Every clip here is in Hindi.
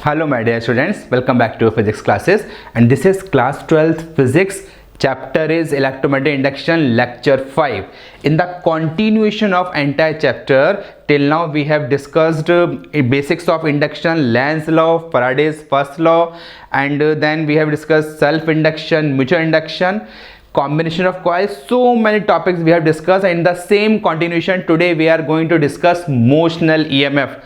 Hello my dear students, welcome back to physics classes and this is class 12th physics. Chapter is electromagnetic induction, lecture 5. In the continuation of entire chapter, till now we have discussed basics of induction, Lenz's law, Faraday's first law, and then we have discussed self-induction, mutual induction, combination of coils. So many topics we have discussed, and in the same continuation today we are going to discuss motional EMF.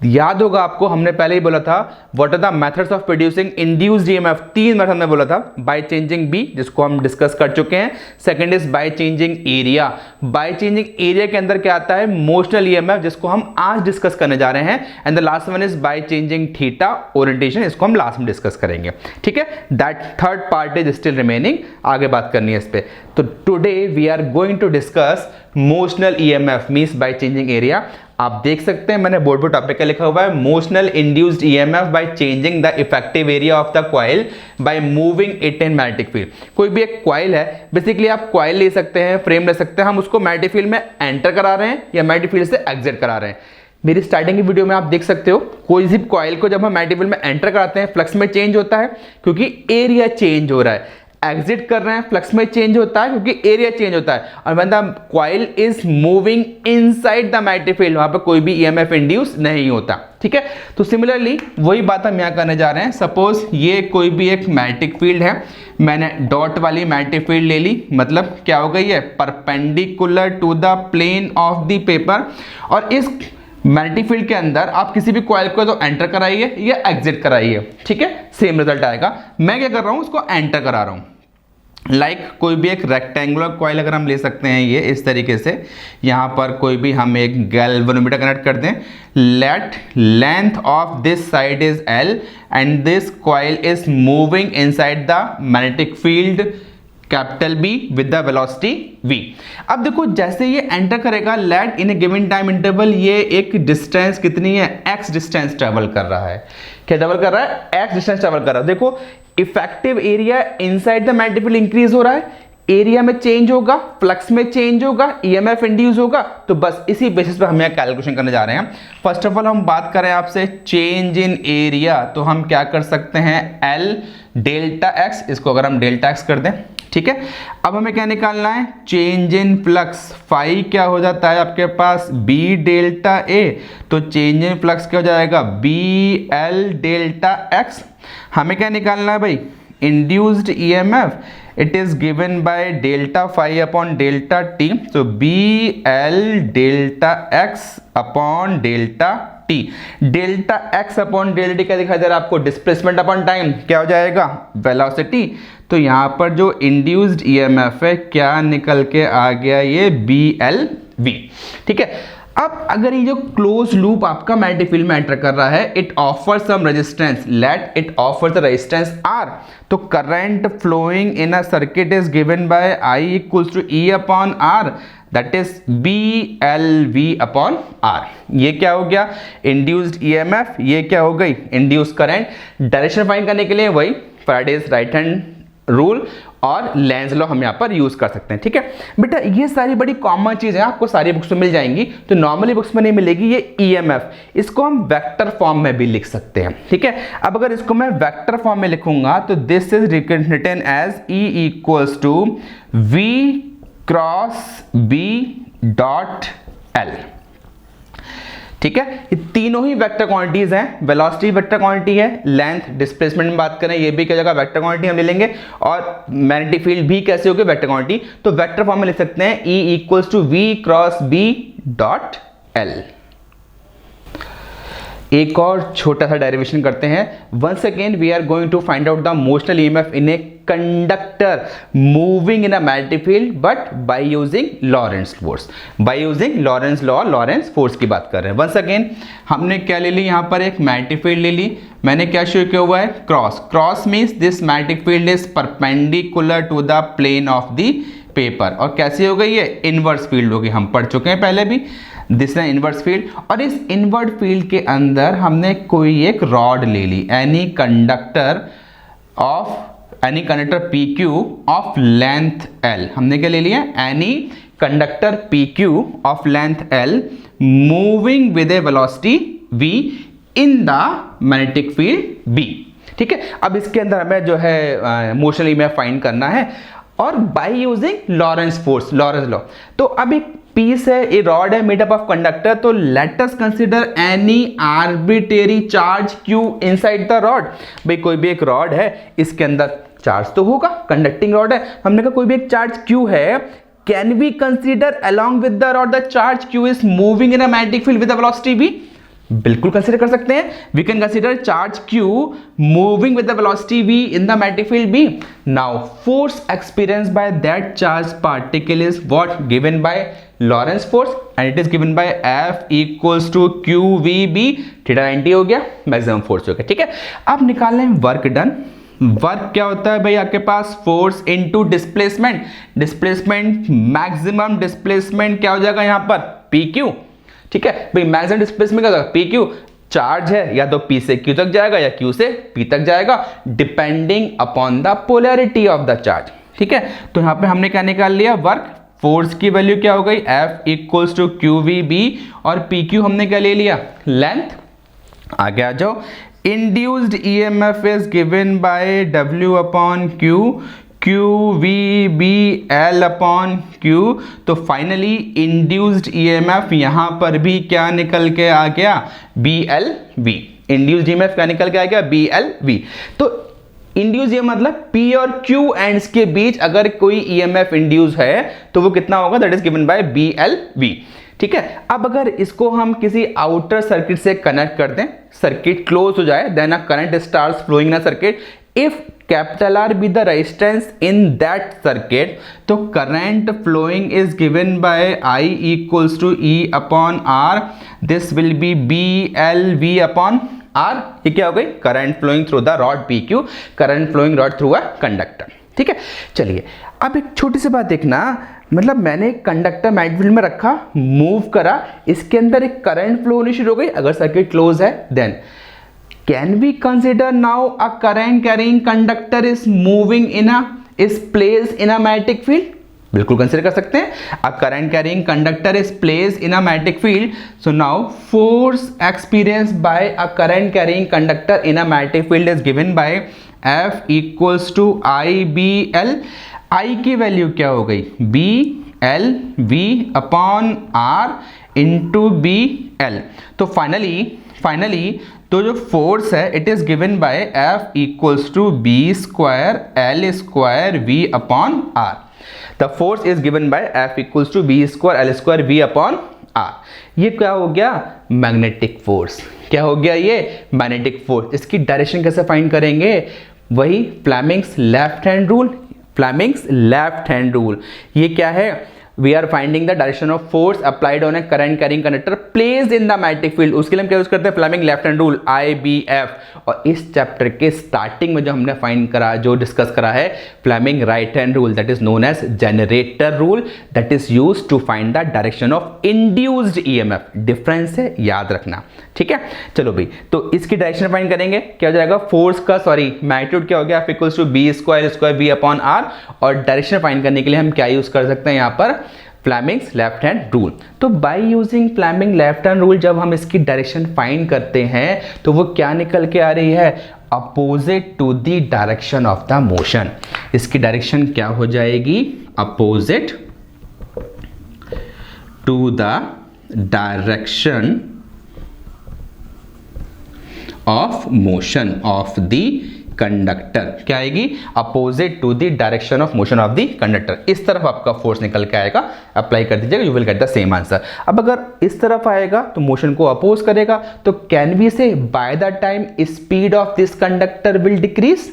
याद होगा आपको, हमने पहले ही बोला था what are the methods of producing induced EMF. तीन मेथड में बोला था, बाय चेंजिंग बी जिसको हम डिस्कस कर चुके हैं. Second is by changing area. Bye changing area के अंदर क्या आता है, मोशनल ईएमएफ, जिसको हम आज डिस्कस करने जा रहे हैं. And the last one is by changing theta orientation, इसको हम लास्ट में डिस्कस करेंगे. ठीक है, that third part is still remaining, आगे बात करनी है इस पे. तो today we are going to discuss motional EMF means by changing area. आप देख सकते हैं मैंने बोर्ड पर टॉपिक का लिखा हुआ है, motional induced EMF by changing the effective area of the coil by moving it in magnetic field. कोई भी एक कॉइल है, बेसिकली आप कॉइल ले सकते हैं, फ्रेम ले सकते हैं, हम उसको मैग्नेटिक फील्ड में एंटर करा रहे हैं या मैग्नेटिक फील्ड से एग्जिट करा रहे हैं. मेरी स्टार्टिंग की वीडियो में आप देख सकते हो, कोई सी कॉइल को जब हम मैग्नेटिक फील्ड में एंटर कराते हैं फ्लक्स में चेंज होता है क्योंकि एरिया चेंज हो रहा है. एग्जिट कर रहे हैं, फ्लक्स में चेंज होता है क्योंकि एरिया चेंज होता है. और when the coil is moving inside the magnetic field, वहां पर कोई भी ईएमएफ इंड्यूस नहीं होता. ठीक है, तो सिमिलरली वही बात हम यहां करने जा रहे हैं. सपोज ये कोई भी एक मैग्नेटिक फील्ड है, मैंने डॉट वाली मैग्नेटिक फील्ड ले ली, मतलब क्या हो गई है, perpendicular to the plane of the paper. और इस मैग्नेटिक फील्ड के अंदर आप किसी भी कॉइल को तो एंटर कराइए या एग्जिट कराइए, ठीक है, सेम रिजल्ट आएगा. मैं क्या कर रहा हूं, उसको एंटर करा रहा हूं. कोई भी एक रेक्टेंगुलर कॉइल अगर हम ले सकते हैं, ये इस तरीके से, यहां पर कोई भी हम एक गैल्वेनोमीटर कनेक्ट कर दें. Late length of this side is L and this coil is moving inside the magnetic field capital be with the velocity v. अब देखो जैसे ये एंटर करेगा, लेट इन ए गिवन टाइम इंटरवल, ये एक डिस्टेंस कितनी है, x डिस्टेंस ट्रेवल कर रहा है. क्या ट्रेवल कर रहा है, x डिस्टेंस ट्रेवल कर रहा है. देखो effective area inside the magnetic field increase हो रहा है, एरिया में चेंज होगा, फ्लक्स में चेंज होगा, ईएमएफ इंड्यूस होगा. तो बस इसी बेसिस पे हम यहाँ कैलकुलेशन करने जा रहे हैं. फर्स्ट ऑफ ऑल हम बात करें आपसे चेंज इन एरिया, तो हम क्या कर सकते हैं, एल डेल्टा एक्स, इसको अगर हम डेल्टा एक्स कर दें, ठीक है. अब हमें क्या निकालना है, चेंज इन फ्लक्स. फाई क्या हो जाता है आपके पास, बी डेल्टा ए, तो चेंज इन फ्लक्स क्या हो जाएगा, बी एल डेल्टा एक्स. हमें क्या निकालना है भाई, induced EMF, it is given by delta phi upon delta t, so bl delta x upon delta t. delta x upon delta t क्या दिखाई दे रहा है आपको, डिस्प्लेसमेंट अपॉन टाइम, क्या हो जाएगा, वेलोसिटी. तो यहाँ पर जो इंड्यूस्ड ईएमएफ है क्या निकल के आ गया, ये BLV. ठीक है. अब अगर ये जो क्लोज लूप आपका मैग्नेटिक फील्ड में एंटर कर रहा है, it offer some resistance, let it offer the resistance R. तो current flowing in a circuit is given by I equals to E upon R, that is BLV upon R. ये क्या हो गया, इंड्यूस्ड EMF, ये क्या हो गई, इंड्यूस्ड करंट. डायरेक्शन फाइंड करने के लिए वही फैराडेज राइट हैंड रूल और लेंज लॉ हम यहाँ पर यूज कर सकते हैं. ठीक है बेटा, ये सारी बड़ी कॉमन चीजें आपको सारी बुक्स में मिल जाएंगी, तो नॉर्मली बुक्स में नहीं मिलेगी. ये ईएमएफ, इसको हम वेक्टर फॉर्म में भी लिख सकते हैं. ठीक है, अब अगर इसको मैं वेक्टर फॉर्म में लिखूंगा तो this is written as E equals to V cross B dot L. ठीक है, ये तीनों ही वेक्टर क्वांटिटीज हैं. वेलोसिटी वेक्टर क्वांटिटी है, लेंथ डिस्प्लेसमेंट में बात करें ये भी क्या जगह वेक्टर क्वांटिटी हम ले लेंगे, और मैग्नेटिक फील्ड भी कैसे होगी, वेक्टर क्वांटिटी. तो वेक्टर फॉर्म में लिख सकते हैं E equals to V cross B dot L. एक और छोटा सा डेरिवेशन करते हैं. Once again we are going to find out the motional EMF in a conductor moving in a magnetic field but by using Lorentz force. By using Lorentz law, Lorentz force की बात कर रहे हैं. वंस अगेन हमने क्या ले ली, यहां पर एक मैग्नेटिक फील्ड ले ली. मैंने क्या शो किया हुआ है, cross. Cross means this magnetic field is perpendicular to the plane of the paper. और कैसी हो गई है, इनवर्स फील्ड होगी, हम पढ़ चुके हैं पहले भी, दिस है इनवर्स फील्ड. और इस इनवर्स फील्ड के अंदर हमने कोई एक रॉड ले ली, any conductor PQ of length L. हमने क्या ले लिया, any conductor PQ of length L moving with a velocity V in the magnetic field B. ठीक है, अब इसके अंदर हमें जो है मोशन ईएमएफ फाइंड करना है और bye using Lorentz force, Lawrence law. तो अब एक पीस है, ए रॉड है मेड अप ऑफ कंडक्टर, तो let us consider any arbitrary charge Q inside the rod. भाई कोई भी एक रॉड है, इसके अंदर चार्ज तो होगा, कंडक्टिंग रॉड है, हमने कहा कोई भी एक चार्ज क्यू है, can we consider along with the rod the charge q is moving in a magnetic field with a velocity v? बिल्कुल कंसीडर कर सकते हैं। We can consider charge q moving with the velocity v in the magnetic field b। Now force experience by that charge particle is what? Given by Lorentz force and it is given by F equals to QVB। Theta 90 हो गया, मैक्सिमम फोर्स हो गया। ठीक है, अब निकालना है वर्क डन। वर्क क्या होता है भाई आपके पास? Force into displacement. Displacement, maximum displacement क्या हो जाएगा यहाँ पर? PQ। ठीक है भाई, मैक्सिमम डिस्प्लेसमेंट क्या होगा? PQ। चार्ज है या तो P से Q तक जाएगा या Q से P तक जाएगा, depending upon the polarity of the charge. ठीक है, तो यहाँ पे हमने क्या निकाल लिया? वर्क। फोर्स की वैल्यू क्या हो गई? F इक्वल्स टू QVB और PQ हमने क्या ले लिया? लेंथ। आगे आ जाओ। Induced EMF is given by W upon Q, QVB L upon Q। तो फाइनली इंड्यूस्ड EMF यहां पर भी क्या निकल के आ गया? BLV। इंड्यूस्ड EMF क्या निकल के आ गया? BLV। तो इंड्यूस ये मतलब P और Q एंड्स के बीच अगर कोई EMF इंड्यूस है तो वो कितना होगा? That is given bye BLV। ठीक है, अब अगर इसको हम किसी आउटर सर्किट से कनेक्ट कर दें, सर्किट क्लोज हो जाए, then a current starts flowing in a circuit, if capital R be the resistance in that circuit, तो current flowing is given by I equals to E upon R। This will be BLV upon R। ये क्या हो गई? Current flowing through the rod PQ, current flowing rod through a conductor. ठीक है, चलिए अब एक छोटी सी बात देखना, मतलब मैंने कंडक्टर मैग्नेटिक फील्ड में रखा, मूव करा, इसके अंदर एक करंट फ्लो होनी शुरू हो गई, अगर सर्किट क्लोज है, then can we consider now a current carrying conductor is moving in a is placed in a magnetic field? बिल्कुल कंसीडर कर सकते हैं। A current carrying conductor is placed in a magnetic field, so now force experience by a current carrying conductor in a magnetic field is given by F equals to IBL। I की वैल्यू क्या हो गई? BLV upon R into BL। तो फाइनली तो जो फोर्स है it is given by F equals to B square L square V upon R। The force is given by F equals to B square L square V upon R। ये क्या हो गया? Magnetic force. क्या हो गया ये? Magnetic force. इसकी डायरेक्शन कैसे फाइंड करेंगे? वही Fleming's left hand rule. Fleming's left hand rule ये क्या है? We are finding the direction of force applied on a current carrying conductor placed in the magnetic field. उसके लिए हम क्या यूज करते हैं? Fleming left hand rule IBF। और इस चैप्टर के स्टार्टिंग में जो हमने फाइंड करा, जो डिस्कस करा है, Fleming right hand rule, that is known as generator rule, that is used to find the direction of induced EMF। Difference है, याद रखना। ठीक है, चलो भाई, तो इसकी डायरेक्शन फाइंड करेंगे, क्या हो जाएगा? फोर्स का मैग्नीट्यूड क्या हो गया? F equals to B square square V upon R। और डायरेक्शन फाइंड करने के लिए हम क्या यूज कर सकते हैं यहाँ पर? Fleming's left hand rule. तो by using Fleming left hand rule जब हम इसकी डायरेक्शन फाइंड करते हैं तो वो क्या निकल के आ रही है? Opposite to the direction of the motion. इसकी डायरेक्शन क्या हो जाएगी? Opposite to the direction of motion of the conductor. क्या आएगी? Opposite to the direction of motion of the conductor. इस तरफ आपका फोर्स निकल के आएगा, अप्लाई कर दीजिएगा, you will get the same answer. अब अगर इस तरफ आएगा तो मोशन को अपोज करेगा, तो कैन वी से by the time speed of this conductor will decrease?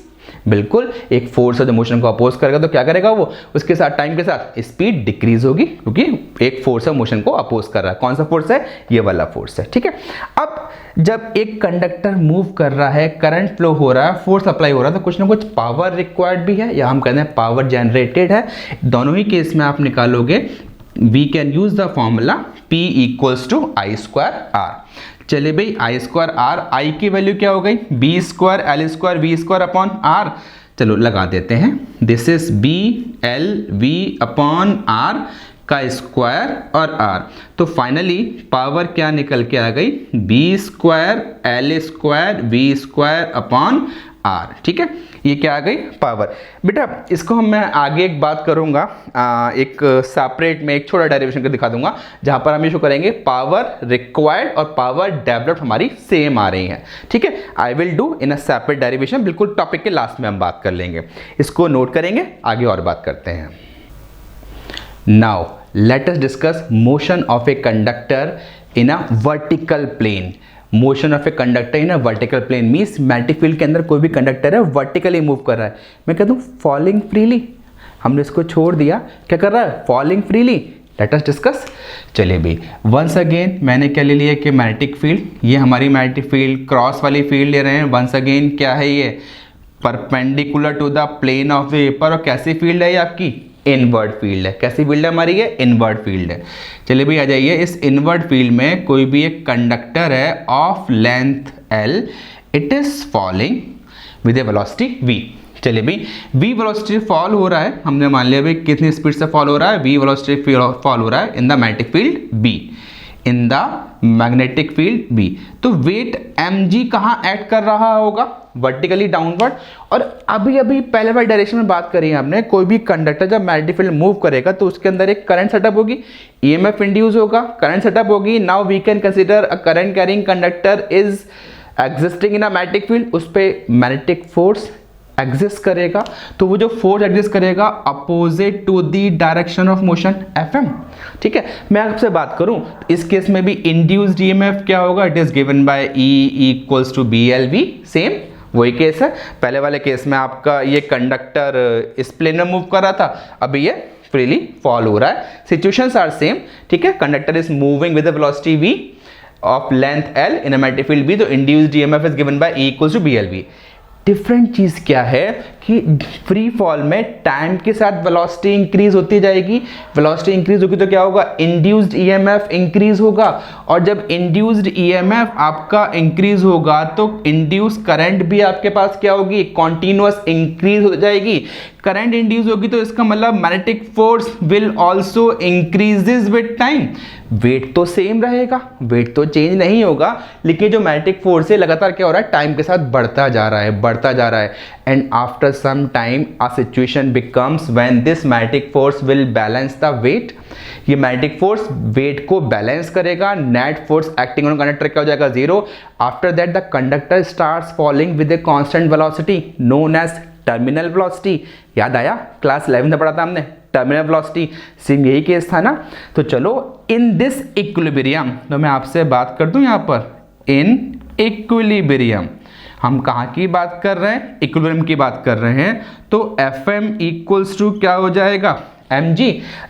बिल्कुल, एक फोर्स है जो मोशन को अपोज करेगा तो क्या करेगा वो? उसके साथ टाइम के साथ स्पीड डिक्रीज होगी, क्योंकि एक फोर्स है मोशन को अपोज कर रहा है। कौन सा फोर्स है? ये वाला फोर्स है। ठीक है, अब जब एक कंडक्टर मूव कर रहा है, करंट फ्लो हो रहा है, फोर्स अप्लाई हो रहा है, तो कुछ ना कुछ पावर रिक्वायर्ड भी है, या हम कहते हैं पावर जनरेटेड है। दोनों ही केस में आप निकालोगे, we can use the formula P equals to I square R। चलिए भाई, I स्क्वायर R, I की वैल्यू क्या हो गई? B square L square V square upon R। चलो लगा देते हैं, this is BLV upon R। का स्क्वायर और r। तो फाइनली पावर क्या निकल के आ गई, b square l square v square upon r। ठीक है, ये क्या आ गई पावर। बेटा इसको मैं आगे एक बात करूंगा, एक सेपरेट में एक छोटा डेरिवेशन कर दिखा दूंगा जहां पर हम ये शो करेंगे पावर रिक्वायर्ड और पावर डेवलप्ड हमारी सेम आ रही हैं। ठीक है, I will do in a separate derivation, बिल्कुल टॉपिक के लास्ट में हम बात कर लेंगे। इसको नोट करेंगे, आगे और बात करते हैं। Now let us discuss motion of a conductor in a vertical plane. Motion of a conductor in a vertical plane means magnetic field के अंदर कोई भी कंडक्टर है वर्टिकली मूव कर रहा है। मैं कहता हूँ फॉलिंग फ्रीली, हमने इसको छोड़ दिया, क्या कर रहा है falling freely. Late us discuss. चलिए भाई वंस अगेन मैंने क्या ले लिया कि मैग्नेटिक फील्ड, ये हमारी मैग्नेटिक फील्ड क्रॉस वाली फील्ड ले रहे हैं। वंस अगेन क्या है ये, perpendicular to the plane of the paper. और कैसी फील्ड है ये आपकी, इनवर्ड फील्ड है। कैसी फील्ड है हमारी ये, इनवर्ड फील्ड है। चलिए भाई आ जाइए, इस इनवर्ड फील्ड में कोई भी एक कंडक्टर है of length l, it is falling with a velocity v। चलिए भाई v वेलोसिटी फॉल हो रहा है, हमने मान लिया भाई कितनी स्पीड से फॉल हो रहा है, v वेलोसिटी फॉल हो रहा है in the magnetic field b, in the magnetic field b। तो वेट mg कहाँ एक्ट कर रहा होगा, वर्टिकली डाउनवर्ड। और अभी अभी पहले वाले डायरेक्शन में बात करी है हमने, कोई भी कंडक्टर जब मैग्नेटिक फील्ड मूव करेगा तो उसके अंदर एक करंट सेटअप होगी, ईएमएफ इंड्यूस होगा, करंट सेटअप होगी। Now we can consider a current carrying conductor is existing in a magnetic field, उस पे मैग्नेटिक फोर्स एग्जिस्ट करेगा। तो वो जो फोर्स एग्जिस्ट करेगा opposite to the direction of motion FM. ठीक है, मैं आपसे बात करूं इस केस में भी इंड्यूस्ड ईएमएफ क्या होगा, it is given by E equals to BLV। Same वही केस है, पहले वाले केस में आपका ये कंडक्टर इस प्लेन में मूव कर रहा था, अभी ये फ्रीली फॉल हो रहा है। Situations are same. ठीक है, conductor is moving with the velocity v of length l in a magnetic field b, तो induced EMF is given by E equals to BLV। Different चीज क्या है कि फ्री फॉल में टाइम के साथ वेलोसिटी इंक्रीज होती जाएगी, वेलोसिटी इंक्रीज होगी तो क्या होगा, इंड्यूस्ड ईएमएफ इंक्रीज होगा। और जब इंड्यूस्ड ईएमएफ आपका इंक्रीज होगा तो इंड्यूस करंट भी आपके पास क्या होगी, कॉन्टिन्यूअस इंक्रीज हो जाएगी। करंट इंड्यूस होगी तो इसका मतलब magnetic force will also increases with time. Weight तो सेम रहेगा, वेट तो चेंज नहीं होगा, लेकिन जो मैग्नेटिक फोर्स है लगातार क्या हो रहा है, टाइम के साथ बढ़ता जा रहा है, बढ़ता जा रहा है। And after some time a situation becomes when this magnetic force will balance the weight. ये मैग्नेटिक फोर्स वेट को बैलेंस करेगा, net force acting on conductor क्या हो जाएगा, zero. After that the conductor starts falling with a constant velocity known as terminal velocity. याद आया, क्लास 11 में पढ़ा था हमने टर्मिनल वेलोसिटी, सेम यही केस था ना। तो चलो इन दिस इक्विलिब्रियम, तो मैं आपसे बात कर दूं यहाँ पर इन इक्विलिब्रियम, हम कहाँ की बात कर रहे हैं, इक्विलिब्रियम की बात कर रहे हैं। तो Fm इक्वल्स टू क्या हो जाएगा, mg।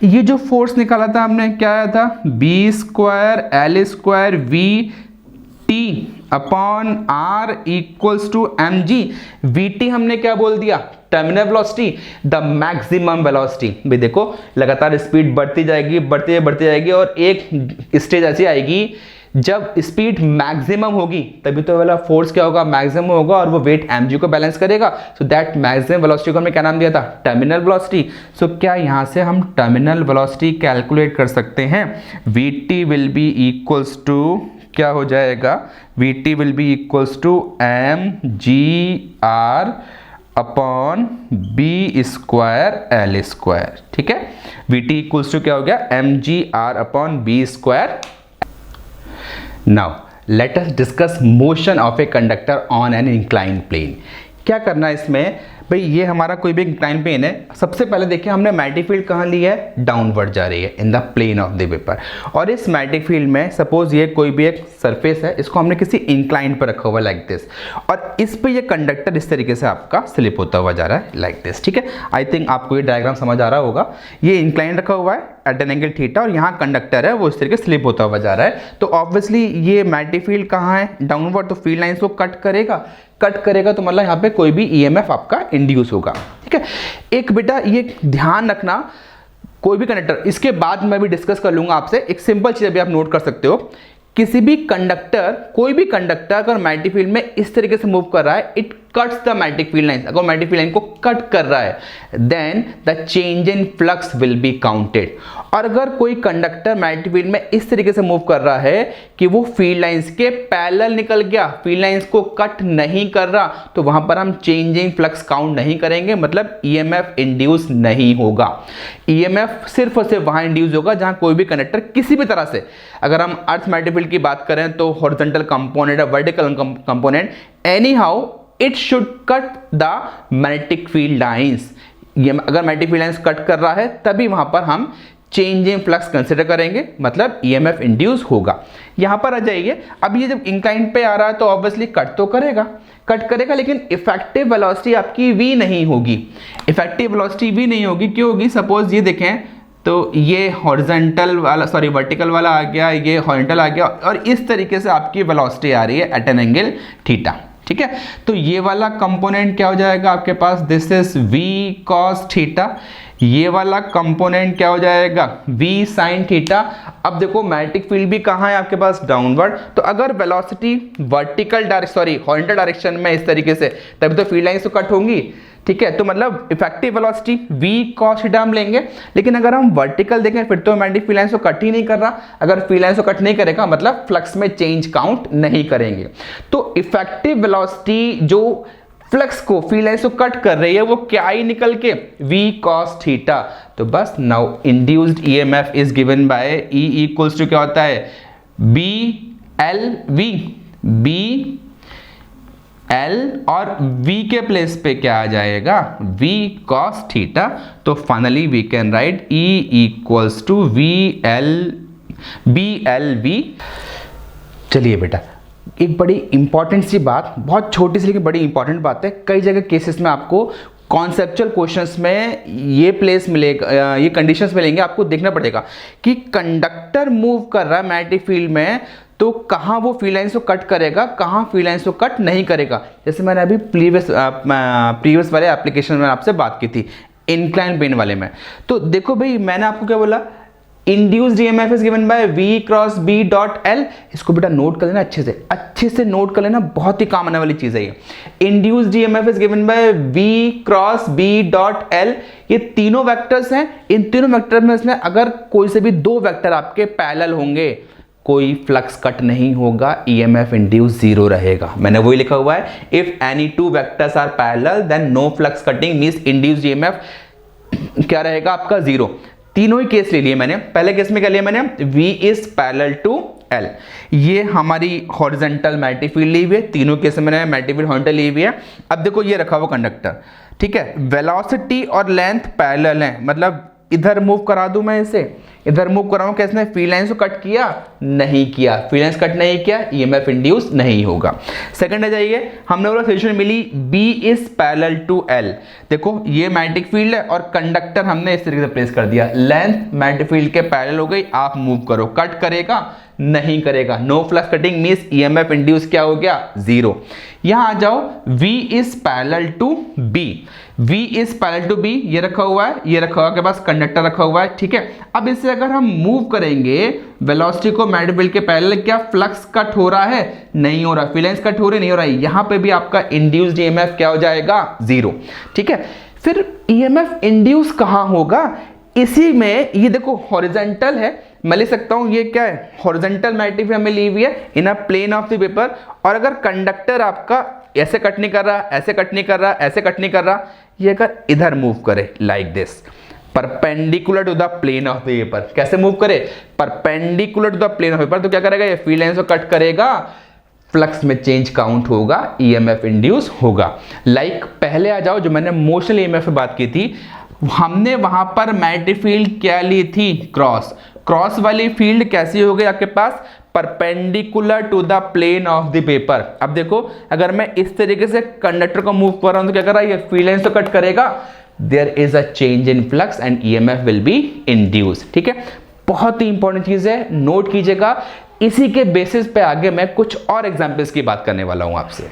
ये जो फोर्स निकाला था हमने क्या आया था, b square l square v t upon r equals to mg। vt हमने क्या बोल दिया, terminal velocity, the maximum velocity. भी देखो लगातार स्पीड बढ़ती जाएगी, बढ़ती जाएगी और एक स्टेज ऐसी आएगी जब स्पीड मैक्सिमम होगी तभी तो वाला फोर्स क्या होगा, मैक्सिमम होगा, और वो वेट mg को बैलेंस करेगा। सो दैट मैक्सिमम वेलोसिटी को हमने क्या नाम दिया था, टर्मिनल वेलोसिटी। सो क्या यहाँ से हम टर्मिनल वेलोसिटी कैलकुलेट कर सकते हैं, vt will be equals to क्या हो जाएगा, vt will be equals to mgr upon b square l square. ठीक है, vt इक्वल्स टू क्या हो गया, mgr upon b square. Now let us discuss motion of a conductor on an inclined plane। क्या करना है इसमें भाई, ये हमारा कोई भी इंक्लाइन प्लेन है। सबसे पहले देखिए हमने मैग्नेटिक फील्ड कहाँ ली है, डाउनवर्ड जा रही है in the plane of the paper. और इस मैग्नेटिक फील्ड में सपोज ये कोई भी एक सरफेस है, इसको हमने किसी इंक्लाइन पर रखा हुआ है लाइक दिस, और इस पे ये कंडक्टर इस तरीके से आपका स्लिप होता हुआ जा रहा है लाइक दिस। ठीक है, आई थिंक आपको ये डायग्राम समझ आ रहा होगा। ये इंक्लाइन रखा हुआ है एट एन एंगल थीटा, और यहाँ कंडक्टर है वो इस तरीके से स्लिप होता हुआ जा रहा है। तो ऑब्वियसली ये मैग्नेटिक फील्ड कहाँ है, डाउनवर्ड, तो फील्ड लाइंस को कट करेगा तो मतलब यहाँ पे कोई भी ईएमएफ आपका इंड्यूस होगा। ठीक है, एक बेटा ये ध्यान रखना, कोई भी कंडक्टर, इसके बाद मैं भी डिस्कस कर लूंगा आपसे, एक सिंपल चीज अभी आप नोट कर सकते हो, किसी भी कंडक्टर, कोई भी कंडक्टर अगर मैग्नेटिक फील्ड में इस तरीके से मूव कर रहा है, it cuts the magnetic field lines, अगर magnetic field line को कट कर रहा है, then the change in flux will be counted. और अगर कोई कंडक्टर मैग्नेटिक फील्ड में इस तरीके से मूव कर रहा है कि वो फील्ड लाइंस के पैरेलल निकल गया, फील्ड लाइंस को कट नहीं कर रहा, तो वहां पर हम चेंज इन फ्लक्स काउंट नहीं करेंगे, मतलब ईएमएफ इंड्यूस नहीं होगा। ईएमएफ सिर्फ और सिर्फ वहां इंड्यूस होगा जहां कोई भी कंडक्टर किसी भी तरह से, अगर हम अर्थ मैग्नेटिक फील्ड की बात करें तो हॉरिजॉन्टल कंपोनेंट या vertical component, any how it should cut the magnetic field lines. अगर मैग्नेटिक फील्ड लाइंस कट कर रहा है तभी वहां पर हम चेंज इन फ्लक्स कंसिडर करेंगे, मतलब ईएमएफ इंड्यूस होगा। यहां पर आ जाइए, अब ये जब इंक्लाइन पे आ रहा है तो ऑब्वियसली कट तो करेगा, लेकिन इफेक्टिव वेलोसिटी आपकी v नहीं होगी। इफेक्टिव वेलोसिटी v नहीं होगी, क्यों होगी? सपोज ये देखें तो ये हॉरिजॉन्टल वाला, सॉरी वर्टिकल वाला आ गया, ये हॉरिजॉन्टल आ गया, और इस तरीके से आपकी वेलोसिटी आ रही है एट एन एंगल थीटा, ठीक है। तो ये वाला कंपोनेंट क्या हो जाएगा आपके पास? This is v cos theta. ये वाला कंपोनेंट क्या हो जाएगा? v sin theta. अब देखो मैग्नेटिक फील्ड भी कहाँ है आपके पास? डाउनवर्ड। तो अगर वेलोसिटी वर्टिकल हॉरिजॉन्टल डायरेक्शन में इस तरीके से, तभी तो फील्ड लाइंस तो कट होंगी, ठीक है। तो मतलब effective velocity v cos theta हम लेंगे, लेकिन अगर हम वर्टिकल देखें फिर तो मैग्नेटिक फील्ड लाइंस को कट ही नहीं कर रहा। अगर फील्ड लाइंस को कट नहीं करेगा मतलब फ्लक्स में चेंज काउंट नहीं करेंगे। तो इफेक्टिव वेलोसिटी जो फ्लक्स को, फील्ड लाइंस को कट कर रही है, वो क्या ही निकल के? v cos theta. तो बस now induced EMF is given by E equals to क्या होता है? b l v, b L और V के प्लेस पे क्या आ जाएगा? V cos theta. तो finally we can write E equals to BLV। चलिए बेटा, एक बड़ी इंपॉर्टेंट सी बात, बहुत छोटी सी लेकिन बड़ी इंपॉर्टेंट बात है। कई जगह केसेस में आपको कॉन्सेप्चुअल क्वेश्चंस में ये प्लेस मिलेगा, ये कंडीशंस मिलेंगे, आपको देखना पड़ेगा कि कंडक्टर मूव कर रहा है मैग्नेटिक फील्ड में, तो कहाँ वो फील्ड लाइंस को कट करेगा, कहाँ फील्ड लाइंस को कट नहीं करेगा। जैसे मैंने अभी प्रीवियस वाले एप्लीकेशन में आपसे बात की थी, इंक्लाइन प्लेन वाले में। तो देखो भाई, मैंने आपको क्या बोला? Induced EMF is given bye v cross b dot l। इसको बेटा नोट कर लेना, अच्छे से नोट कर लेना, बहुत ही काम आने वाली चीज है ये। Induced EMF is given bye v cross b dot l। ये तीनों वेक्टर्स हैं, इन तीनों वेक्टर में से अगर कोई से भी दो वेक्टर आपके पैरेलल होंगे, कोई फ्लक्स कट नहीं होगा, ईएमएफ इंड्यूस जीरो रहेगा। मैंने वही लिखा हुआ है, if any two vectors are parallel then no flux cutting means induced EMF क्या रहेगा आपका? जीरो। तीनों ही केस ले लिए मैंने। पहले केस में क्या लिया मैंने? v is parallel to l। ये हमारी हॉरिजॉन्टल मैग्नेटिक फील्ड ली हुई है, तीनों केस में मैंने मैग्नेटिक फील्ड हॉरिजॉन्टल ली हुई है। अब देखो ये रखा हुआ कंडक्टर, ठीक है, वेलोसिटी और लेंथ पैरेलल है, मतलब इधर मूव करा दूं मैं इसे, इधर मूव कर रहा हूं, कैसे? फील्ड लाइंस को कट किया? नहीं किया। फील्ड लाइंस कट नहीं किया, ईएमएफ इंड्यूस नहीं होगा। सेकंड आ जाइए, हमने बोला सॉल्यूशन मिली b is parallel to l। देखो ये मैग्नेटिक फील्ड है और कंडक्टर हमने इस तरीके से प्लेस कर दिया, लेंथ मैग्नेटिक फील्ड के पैरेलल हो गई, आप मूव करो, कट करेगा? नहीं करेगा। No flux cutting means EMF induce क्या हो गया? जीरो। यहां आ जाओ, v is parallel to b, v is parallel to b, ये रखा हुआ है, ये रखा हुआ है, के पास कंडक्टर रखा हुआ है, ठीक है। अब इससे अगर हम मूव करेंगे वेलोसिटी को मैग्नेटिक फील्ड के पैरेलल, क्या फ्लक्स कट हो रहा है? नहीं हो रहा। फील्ड लाइंस कट हो रही नहीं हो रहा है, यहां पे भी आपका इंड्यूस्ड ईएमएफ क्या हो जाएगा? जीरो, ठीक है। फिर ईएमएफ इंड्यूस कहां होगा? इसी में, ये देखो हॉरिजॉन्टल है, मैं लिख सकता हूं ये क्या है? हॉरिजॉन्टल मैग्नेटिक फील्ड हमें ली हुई है इन अ प्लेन ऑफ द पेपर। और अगर कंडक्टर आपका ऐसे कट नहीं कर रहा, ऐसे कट नहीं कर रहा, ऐसे कट नहीं कर रहा, ये अगर इधर मूव करे like this, perpendicular to the plane of the paper, कैसे मूव करे? Perpendicular to the plane of paper, तो क्या करेगा? ये फील्ड लाइंस को कट करेगा, फ्लक्स में चेंज काउंट होगा, ईएमएफ इंड्यूस होगा। लाइक पहले आ जाओ, जो मैंने मोशनल ईएमएफ पे बात की थी, हमने वहां पर मैग्नेटिक फील्ड क्या ली थी? क्रॉस वाली फील्ड कैसी हो गई आपके पास? Perpendicular to the plane of the paper. अब देखो, अगर मैं इस तरीके से कंडक्टर को मूव कर रहा हूं तो क्या कर रहा है? ये फील्ड लाइंस तो कट करेगा, there is a change in flux and EMF will be induce, ठीक है। बहुत ही इंपॉर्टेंट चीज है, नोट कीजिएगा। इसी के बेसिस पे आगे मैं कुछ और एग्जांपल्स की बात करने वाला हूं आपसे।